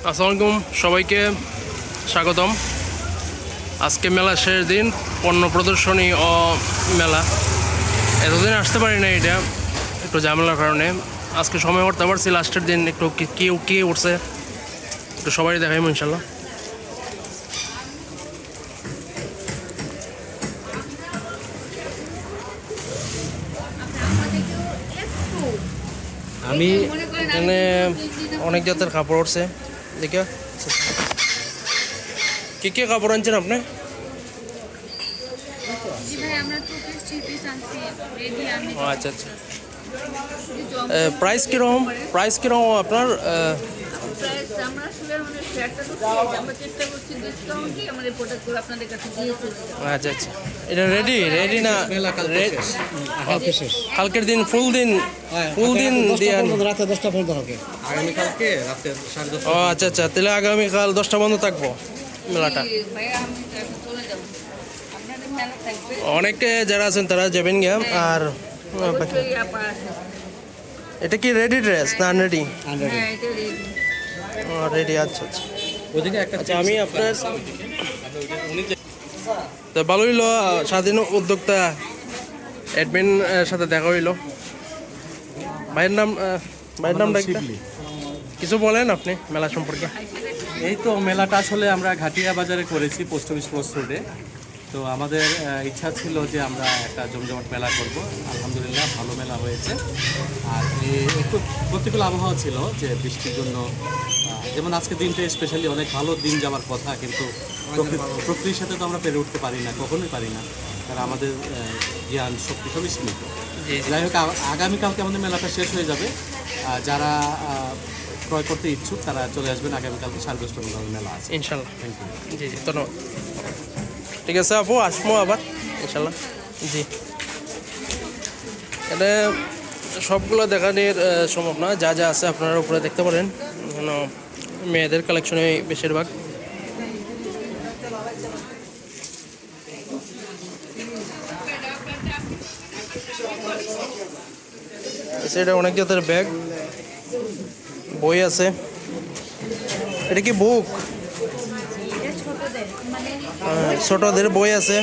আসসালামু আলাইকুম, সবাইকে স্বাগতম। আজকে মেলা শেষ দিন, পণ্য প্রদর্শনী ও মেলা। এতদিন আসতে পারি না, এটা একটু ঝামেলার কারণে। আজকে সময় করতে পারছি, লাস্টের দিন একটু কি উঠছে একটু সবাই দেখাইব ইনশাল্লাহ। আমি এখানে অনেক জাতের কাপড় উঠছে, দেখে কি কাপড় আনছেন আপনি? আচ্ছা আচ্ছা, প্রাইস কীরকম আপনার? আচ্ছা আচ্ছা, এটা রেডি না? কালকের দিন ফুল দিন দিয়ে রাতে 10টা পর্যন্ত হবে। আগামীকালকে রাতে 10:30। ও আচ্ছা আচ্ছা, তাহলে আগামীকাল 10টা বন্ধ থাকবো মেলাটা। অনেকে যারা আছেন তারা যাবেন গিয়া। আর এটা কি রেডি ড্রেস না আনরেডি? রেডি, আচ্ছা আচ্ছা। আচ্ছা, আমি আপনার তো ভালো হইলো, স্বাধীন উদ্যোক্তা অ্যাডমিন সাথে দেখা হইলো। ভাইয়ের নামটা কিছু বলেন আপনি মেলা সম্পর্কে? এই তো মেলাটা আসলে আমরা ঘাটিয়া বাজারে করেছি, পোস্ট অফিস ক্রস রোডে। তো আমাদের ইচ্ছা ছিল যে আমরা একটা জমজমাট মেলা করব। আলহামদুলিল্লাহ ভালো মেলা হয়েছে। আর একটু প্রতিকূল আবহাওয়া ছিল, যে বৃষ্টির জন্য, যেমন আজকে দিনটা স্পেশালি অনেক ভালো দিন যাওয়ার কথা, কিন্তু প্রকৃতির সাথে তো আমরা পেরে উঠতে পারি না, কখনোই পারি না, কারণ আমাদের জ্ঞান শক্তি সবই সীমিত। যাই হোক, আগামীকালকে আমাদের মেলাটা শেষ হয়ে যাবে। যারা ক্রয় করতে ইচ্ছুক তারা চলে আসবেন। আগামীকালকে 10:30 মেলা আছে ইনশাল্লাহ। Thank you. জি জি, ধন্যবাদ। ঠিক আছে আপু, আসবো আবার ইনশাল্লাহ। জি, এটা সবগুলো দেখানোর সম্ভব না, যা যা আছে আপনারা উপরে দেখতে পারেন। মেয়েদের কালেকশনে বেশিরভাগ। এটা অনেক জাতের ব্যাগ, বই আছে। এটা কি বুক? ছোটদের বই আছে,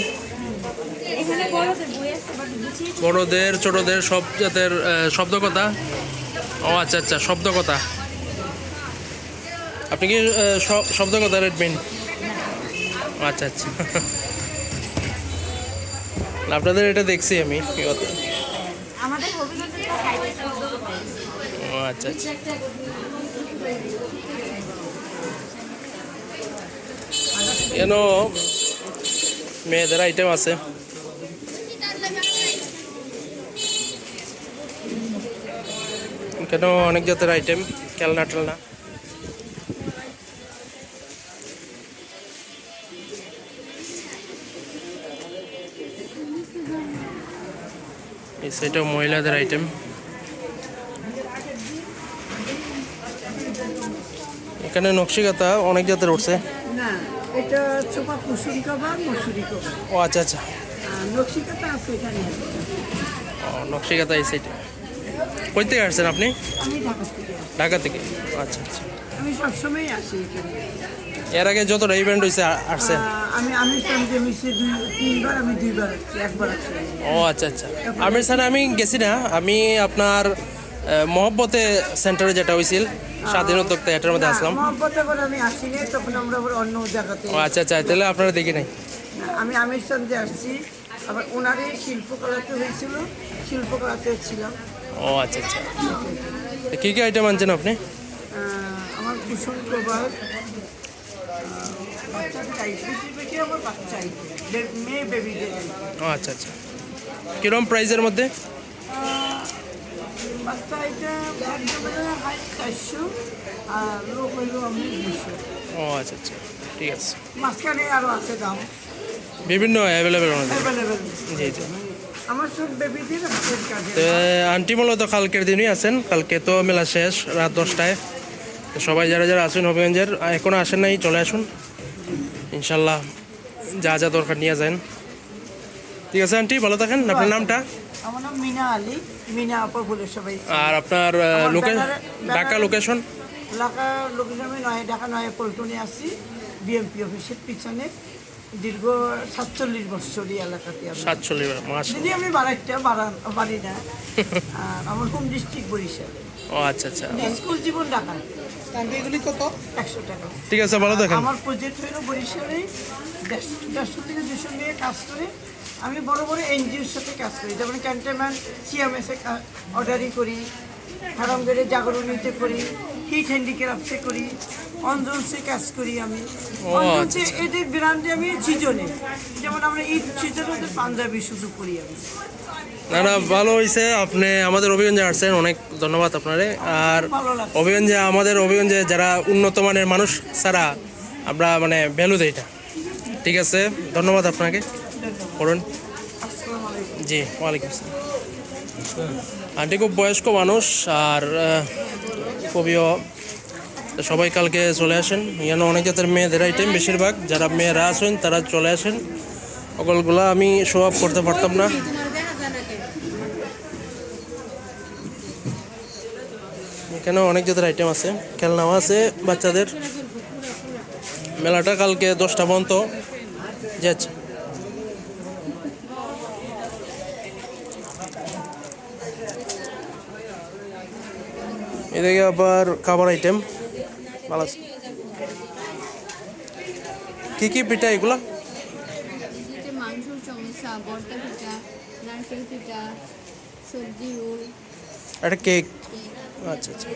বড়দের ছোটদের সব জাতের শব্দকথা। ও আচ্ছা আচ্ছা, শব্দকথা। আপনি কি শব্দকথার অ্যাডমিন? আচ্ছা আচ্ছা, আপনাদের এটা দেখছি আমি। ও আচ্ছা আচ্ছা, কেন মেয়েদের আইটেম আছে। কেন অনেক জাতের আইটেম, খেলনা টেলনা। এই সাইডে মহিলাদের আইটেম। এখানে নকশিকাতা অনেক জাতের উঠছে। না, এটা চোপা কুসুরি কভার, মসুরি কভার। ও আচ্ছা আচ্ছা, নকশিকাতা আছে এখানে। ও নকশিকাতা এই সাইডে। কই থেকে আসছেন আপনি? আমি ঢাকা থেকে আসি। ঢাকা থেকে, আচ্ছা আচ্ছা। আমি সবসময় আসি এখানে। এর আগে যতটা ইভেন্ট হয়েছে আসছেন? আমি সঙ্গে মিশে 2-3 বার, আমি 2 বার আসছি, একবার আসছি। ও আচ্ছা আচ্ছা, আমির স্যার আমি গেছি না। আমি আপনার মহব্বতে সেন্টারে যেটা হয়েছিল স্বাধীন উদ্যোক্তা, এটার মধ্যে আসলাম। মহব্বতে করে আমি আসিনি, তখন আমরা আবার অন্য জায়গাতে। ও আচ্ছা আচ্ছা, তাহলে আপনারা দেখি নাই। আমি আমির সঙ্গে আসছি, আবার ওনারই শিল্পকলাতে হয়েছিল, শিল্পকলাতে ছিলাম। ও আচ্ছা আচ্ছা, কী কী আইটেম আনছেন আপনি? আমার কুসুম কভার, বাচ্চাদের বেশি আমার বাচ্চাই, মেয়ে বেবিদের। ও আচ্ছা আচ্ছা, কীরকম প্রাইজের মধ্যে? বাচ্চা এটা 400, আর লোক হইল আমি 200। ও আচ্ছা আচ্ছা, ঠিক আছে। মাঝখানে আরও আছে দাম, বিভিন্ন অ্যাভেলেবেল আমাদের। অ্যাভেলেবেল। জি জি। আমার সব বেবিদের হাতের কাজে। তো আন্টি মূলত কালকের দিনই আছেন, কালকে তো মেলা শেষ রাত 10টায়। তো সবাই যারা যারা আছেন হবিগঞ্জের, এখনও আসেন নাই, চলে আসুন ইনশাল্লাহ, যা যা দরকার নিয়ে যান। ঠিক আছে আন্টি, ভালো থাকেন। আপনার নামটা? আমার নাম মিনা আলী, মিনা আপা বলে সবাই। আর আপনার ঢাকা লোকেশন? এলাকা লোকেশন আমি ঢাকা নয় পল্টনে আসছি বিএমপি অফিসের পিছনে দীর্ঘ 47 বছর এই এলাকাতে আমি 47 মাস। যদি আমি বাড়ি না আর আমার হোম ডিস্ট্রিক্ট বরিশাল। ও আচ্ছা আচ্ছা, স্কুল জীবন ঢাকা। এগুলি কত? 100 টাকা। ঠিক আছে, ভালো থাকেন। আমার প্রজেক্ট হলো বরিশালে 150 থেকে 200 নিয়ে কাজ করে। আমি বড় বড় এনজিওর সাথে কাজ করি, যেমন ক্যান্টনমেন্ট সিএমএসে অর্ডারই করি, হারামগড়ে জাগরণীতে করি, হিট হ্যান্ডিক্রাফটসে করি, অঞ্জনসে কাজ করি আমি। অঞ্জনসে এদের ব্র্যান্ডে আমি সিজনে, যেমন আমরা ঈদ সিজনে ওদের পাঞ্জাবি শুধু করি আমি। না না, ভালো হয়েছে আপনি আমাদের অভিগঞ্জে আসছেন, অনেক ধন্যবাদ আপনারে। আর ভালো লাগছে। আমাদের অভিগঞ্জে যারা উন্নত মানের মানুষ ছাড়া আমরা মানে ভ্যালু দেই না। ঠিক আছে, ধন্যবাদ আপনাকে। করুন। আসসালামু আলাইকুম। জি, ওয়ালাইকুম আসসালাম। আন্টি খুব বয়স্ক মানুষ আর খুবইও, তো সবাই কালকে চলে আসেন। এখানে অনেক জাতের মেয়েদের আইটেম, বেশিরভাগ যারা মেয়েরা আছেন তারা চলে আসেন। সকলগুলা আমি শো আপ করতে পারতাম না। এখানে অনেক জাতের আইটেম আছে, খেলনাও আছে বাচ্চাদের। মেলাটা কালকে 10টা পর্যন্ত যাচ্ছে। এদিকে আবার খাবার আইটেম ভালো আছে। কি কি পিঠা এগুলা? মাংসর চমচা, বর্তা পিঠা, নারকেল পিঠা, সবজি রোল, একটা কেক। আচ্ছা আচ্ছা,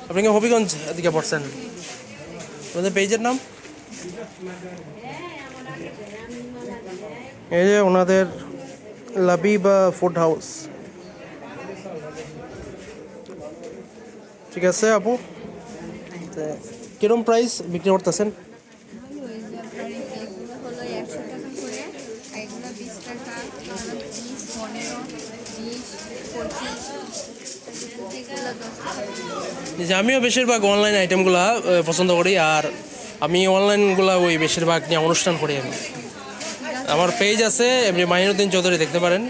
আপনি কি হবিগঞ্জ এদিকে পড়ছেন? আপনাদের পেজের নাম? এই যে ওনাদের লাবিবা ফুড হাউস। ঠিক আছে আপু, কিরম প্রাইস বিক্রি করতেছেন? ভালো হয়ে যায়। আপনার এগুলো হলো 100 টাকা করে, এগুলো 20 টাকা, 20, 15, 20, 25, এগুলো 10 টাকা। যে আমিও বেশিরভাগ অনলাইন আইটেমগুলা পছন্দ করি, আর আমি অনলাইনগুলা ওই বেশিরভাগ নিয়ে অনুষ্ঠান করি। আমার পেজ আছে এমনি মাইনুদ্দিন চৌধুরী, দেখতে পারেন।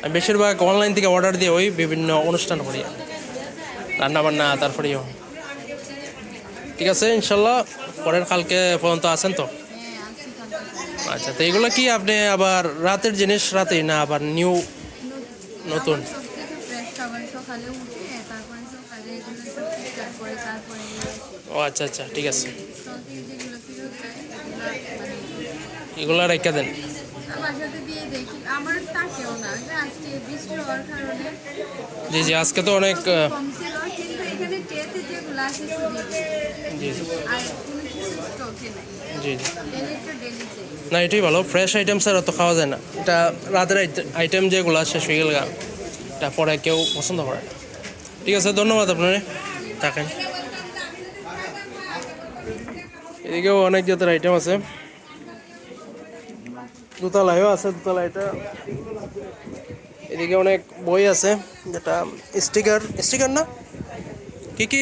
আমি বেশিরভাগ অনলাইন থেকে অর্ডার দিয়ে ওই বিভিন্ন অনুষ্ঠান করি, রান্নাবান্না তারপরেও। ঠিক আছে, ইনশাল্লাহ পরের কালকে পর্যন্ত আছেন তো? হ্যাঁ, আছি কালকে। আচ্ছা, তো এগুলো কি আপনি আবার রাতের জিনিস রাতেই না আবার নিউ নতুন? সব কিছু ফ্রেশ খাবার সকালে উঠে, তারপরে সকালে এগুলো সব ঠিকঠাক করে, তারপরে ও আচ্ছা আচ্ছা, ঠিক আছে, স্টকে যেগুলো ফেরত যায় এগুলো এগুলো রেখে দেন। বাসাতে দিয়ে দেখি। আমার তাকেও না যে আজকে বৃষ্টি হওয়ার কারণে জি জি, আজকে তো অনেক কম ছিল, কিন্তু এখানে ট্রেতে যেগুলো আছে শুধু জি আর কোনো কিছু স্টকে নাই। জি জি, ডেলি তো ডেলি চাই। না এটাই ভালো। ফ্রেশ আইটেম স্যার অত খাওয়া যায় না। এটা রাতের আইটেম যেগুলো শেষ হয়ে গেল, এটা পরে কেউ পছন্দ করে না। ঠিক আছে, ধন্যবাদ আপনারে, থাকেন। এদিকেও অনেক জাতের আইটেম আছে, দোতলায়ও আছে, দোতলায়টা। এদিকে অনেক বই আছে, যেটা স্টিকার স্টিকার না, কি কি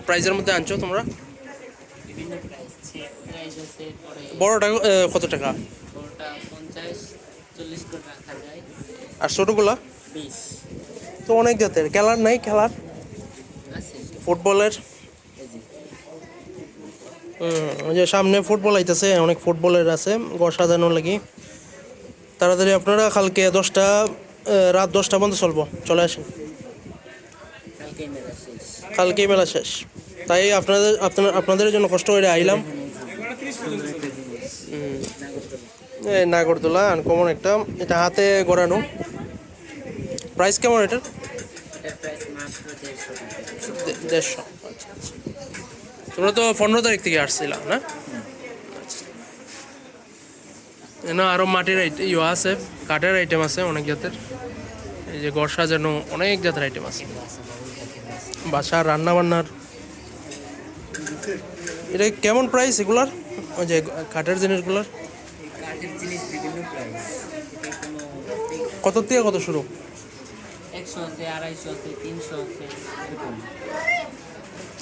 প্রাইজের মধ্যে আনছো তোমরা? বিভিন্ন প্রাইস আছে। পরে বড়টা কত টাকা? ওটা 50-40 করে রাখা যায়। আর ছোটোগুলা? 20 তো অনেক জাতের। খেলার নাই? খেলার আছে। ফুটবলের? এই যে ওই যে সামনে ফুটবল আইতেছে, অনেক ফুটবলের আছে ঘর সাজানোর লাগি। তাড়াতাড়ি আপনারা কালকে রাত 10টা পর্যন্ত চলে আসেন। কালকেই মেলা শেষ। কালকেই মেলা শেষ, তাই আপনাদের জন্য কষ্ট করে আইলাম। সুন্দর একটা জিনিস। নাগরদোলা। এই নাগরদোলা আনকমন একটা, এটা হাতে গড়ানো। প্রাইস কেমন এটার? এটার প্রাইস মাত্র 150 টাকা। 150। আচ্ছা আচ্ছা, তোমরা তো 15 তারিখ থেকে আসছিলাম না? না, আরও মাটির ইয়ে আছে, কাঠের আইটেম আছে অনেক জাতের। এই যে ঘর সাজানো অনেক জাতের আইটেম আছে, বাসার রান্না বান্নার। এটা কেমন প্রাইস এগুলার, ওই যে কাঠের জিনিসগুলার? কাঠের জিনিস বিভিন্ন প্রাইস। এটা কোনো কত থেকে কত শুরু? 100 আছে, 250 আছে, 300 আছে, এরকম।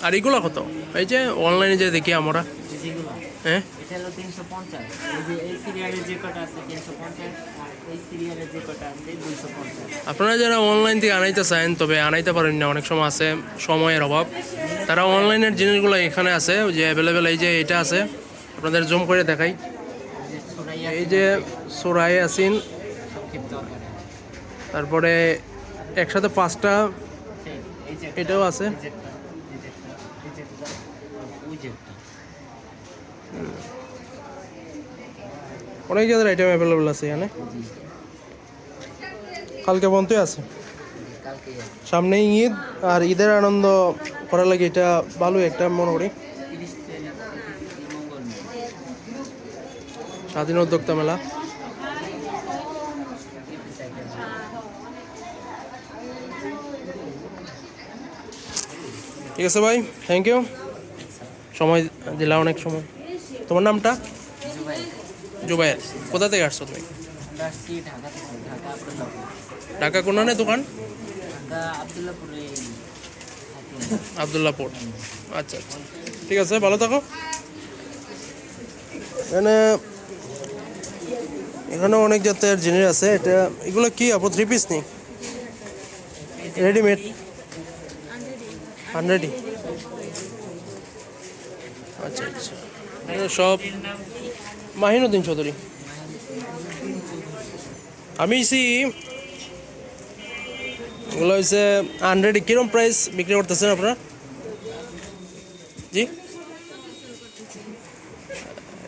আর এগুলো কত? এই যে অনলাইনে যে দেখি আমরা, জি যেগুলো হ্যাঁ এটা হলো 350, এই যে এই সিরিয়ালে যে কটা আছে 350, আর এই সিরিয়ালে যে কটা আছে 250। আপনারা যারা অনলাইন থেকে আনাইতে চান তবে আনাইতে পারেন না, অনেক সময় আছে সময়ের অভাব, তারা অনলাইনের জিনিসগুলো এখানে আছে ওই যে অ্যাভেলেবেল। এই যে এটা আছে, আপনাদের জুম করে দেখাই, যে সুরাইয়া এই যে সোরাই আসিন, সংক্ষিপ্ত আকারে তারপরে একসাথে 5টা সেই, এই যে এটাও আছে। এই যেটা, এই যেটা, এই যেটা, ওই যেটা। অনেক জায়গার আইটেম অ্যাভেলেবেল আছে এখানে, কালকে পর্যন্তই আছে। কালকে সামনে ঈদ, আর ঈদের আনন্দ করার লাগে এটা ভালো একটা মনে করি। 30 তারিখ মঙ্গলবার। স্বাধীন উদ্যোক্তা মেলা। ঠিক আছে ভাই, থ্যাংক ইউ, সময় দিলা অনেক সময়। তোমার নামটা? জুবাই, জুবাইর। কোথা থেকে আসছো তুমি? আমরা আসছি ঢাকা থেকে, ঢাকা আব্দুল্লাহপুর। ঢাকা কোনানে দোকান? ঢাকা আব্দুল্লাহপুরে থাকি। আবদুল্লাপুর। আচ্ছা আচ্ছা, ঠিক আছে, ভালো থাকো। এখানে এখানে অনেক জাতের জিনিস আছে। এটা এগুলো কি আপু, 3 পিস নেই? রেডিমেড 100? আচ্ছা আচ্ছা, এগুলো সব মাহিনুদ্দিন চৌধুরী। আমি এগুলো হচ্ছে 100। কিরম প্রাইস বিক্রি করতেছেন আপনারা? জি,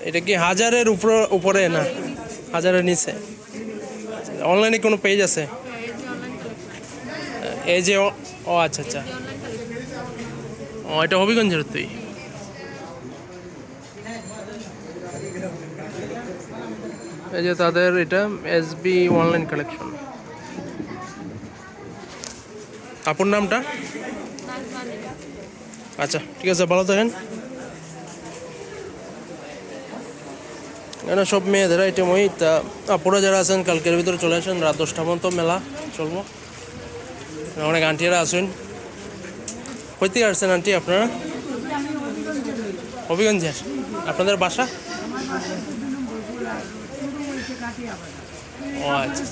এটা কি 1000-এর উপরে না 1000-এর নিচে? অনলাইনে কোনো পেজ আছে? এই যে ও আচ্ছা আচ্ছা, ও এটা হবিগঞ্জের তুই। এই যে তাদের এটা এসবি অনলাইন কালেকশন। আপনার নামটা? আচ্ছা ঠিক আছে, ভালো থাকেন। এখানে সব মেয়েদের আইটেম ওই তা। আপনারা যারা আছেন কালকের ভিতরে চলে আসেন, রাত 10টা পর্যন্ত মেলা চলবো। অনেক আন্টিরা আছেন। কই থেকে আসছেন আন্টি আপনারা? হবিগঞ্জের। আপনাদের বাসা? ও আচ্ছা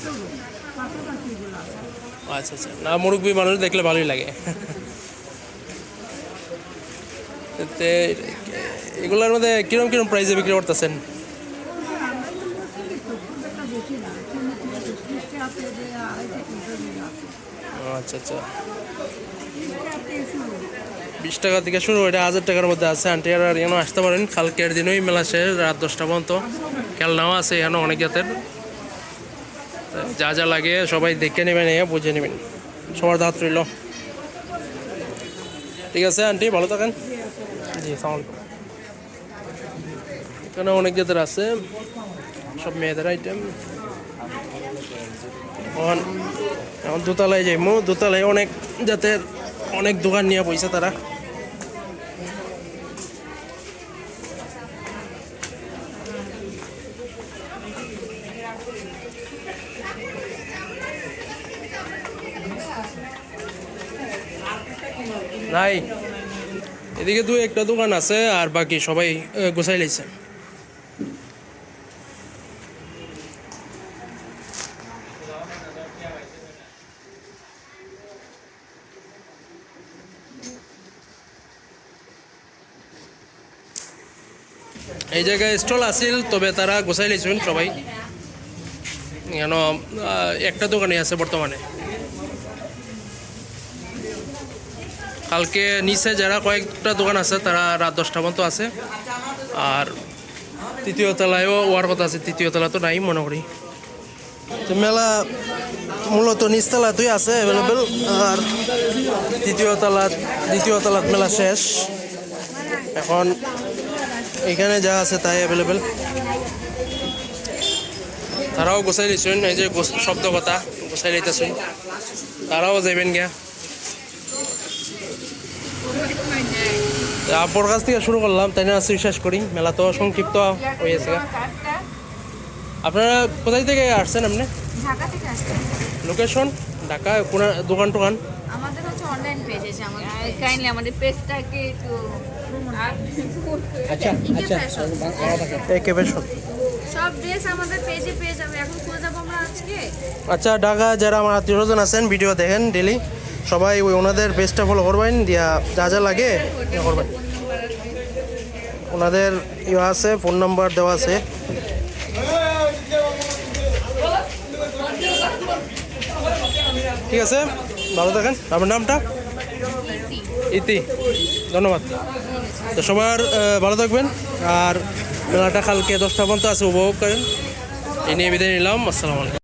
আচ্ছা আচ্ছা, না মুরব্বী মানুষ দেখলে ভালোই লাগে। তে এগুলোর মধ্যে কিরম কিরম প্রাইসে বিক্রি করতেছেন? আচ্ছা আচ্ছা, 20 টাকা থেকে শুরু, এটা 1000 টাকার মধ্যে আছে। আন্টি আর এখানে আসতে পারেন, কালকের দিনই মেলা শেষ, রাত 10টা পর্যন্ত। খেলনাও আছে এখানে অনেক জাতের, যা যা লাগে সবাই দেখে নেবেন, বুঝে নেবেন। সবার দাঁত রইল। ঠিক আছে আন্টি, ভালো থাকেন। জি, আসসালামু আলাইকুম। এখানে অনেক জাতের আছে, সব মেয়েদের আইটেম। এখন দোতলায় যাইমু, দোতলায় অনেক জাতের অনেক দোকান নিয়ে পয়সা তারা। নাই, এদিকে 2-1টা দোকান আছে, আর বাকি সবাই গোছাই লাইছে। এই জায়গায় স্টল আছিল, তবে তারা গোছাই লাইছেন সবাই। কেন একটা দোকানে আছে বর্তমানে। কালকে নিচে যারা কয়েকটা দোকান আছে তারা রাত 10টা পর্যন্ত আছে, আর তৃতীয় তলায়ও ওয়ার কথা আছে, তৃতীয় তলা তো নাই মনে করি। তো মেলা মূলত নিচতলাতেই আছে অ্যাভেলেবেল, আর দ্বিতীয় তলাত মেলা শেষ। এখন এখানে যা আছে তাই অ্যাভেলেবেল। তারাও গোছাই দিচ্ছেন, এই যে শব্দ কথা গোছাই লাইতেছেন, তারাও যাবেন গিয়া। আপনার কাছ থেকে শুরু করলাম, তাই না? শেষ করি, মেলা তো সংক্ষিপ্ত হয়েছে। আপনারা কোথায় থেকে আসছেন? আপনি ঢাকা থেকে আসছেন? লোকেশন ঢাকা, কোন দোকান টোকান? আমাদের হচ্ছে অনলাইন পেজ আছে আমাদের, কাইন্ডলি আমাদের পেজটাকে একটু শার্ট আচ্ছা আচ্ছা একে ফ্যাশন। সব ড্রেস আমাদের পেজে পেয়ে যাবে। এখন খুলে যাবো আমরা আজকে। আচ্ছা ঢাকা যারা আমার আত্মীয় স্বজন আছেন ভিডিও দেখেন ডেলি, সবাই ওই ওনাদের পেজটা ফলো করবেন, দিয়া যা যা লাগে ইয়ে করবেন। ওনাদের ইয়ে আছে, ফোন নাম্বার দেওয়া আছে। ঠিক আছে, ভালো থাকেন। আপনার নামটা? ইতি। ধন্যবাদ। তো সবার ভালো থাকবেন, আর মেলাটা কালকে 10টা পর্যন্ত আছে, উপভোগ করেন। এই নিয়ে বিদায় নিলাম। আসসালামু আলাইকুম।